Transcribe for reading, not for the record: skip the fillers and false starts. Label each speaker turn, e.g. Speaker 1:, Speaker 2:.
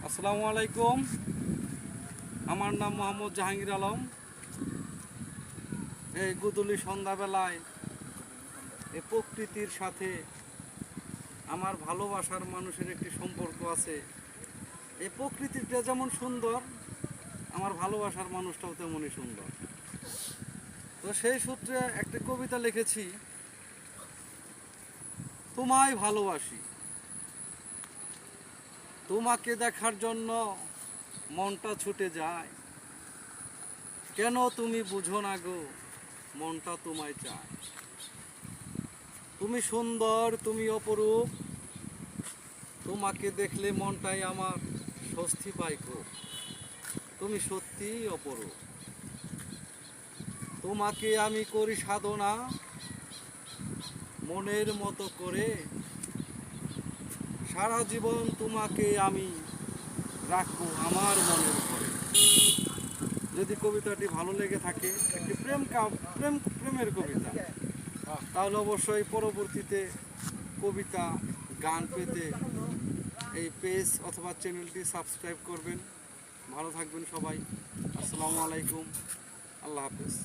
Speaker 1: আসসালামু আলাইকুম। আমার নাম মোহাম্মদ জাহাঙ্গীর আলম। এই গুদুলি সন্ধ্যাবেলায় এই প্রকৃতির সাথে আমার ভালোবাসার মানুষের একটি সম্পর্ক আছে। এই প্রকৃতিটা যেমন সুন্দর, আমার ভালোবাসার মানুষটাও তেমনই সুন্দর। তো সেই সূত্রে একটা কবিতা লিখেছি, তোমায় ভালোবাসি, তোমাকে দেখার জন্য মনটা ছুটে যায়, কেন তুমি বুঝো না গো, মনটা তোমায় চায়। তুমি সুন্দর, তুমি অপরূপ, তোমাকে দেখলে মনটাই আমার স্বস্তি পায় খুব। তুমি সত্যিই অপরূপ, তোমাকে আমি করি সাধনা মনের মতো করে, সারা জীবন তোমাকে আমি রাখবো আমার মনের ঘরে। যদি কবিতাটি ভালো লেগে থাকে, একটি প্রেমের কবিতা, তাহলে অবশ্যই পরবর্তীতে কবিতা গান পেতে এই পেজ অথবা চ্যানেলটি সাবস্ক্রাইব করবেন। ভালো থাকবেন সবাই। আসসালামু আলাইকুম। আল্লাহ হাফেজ।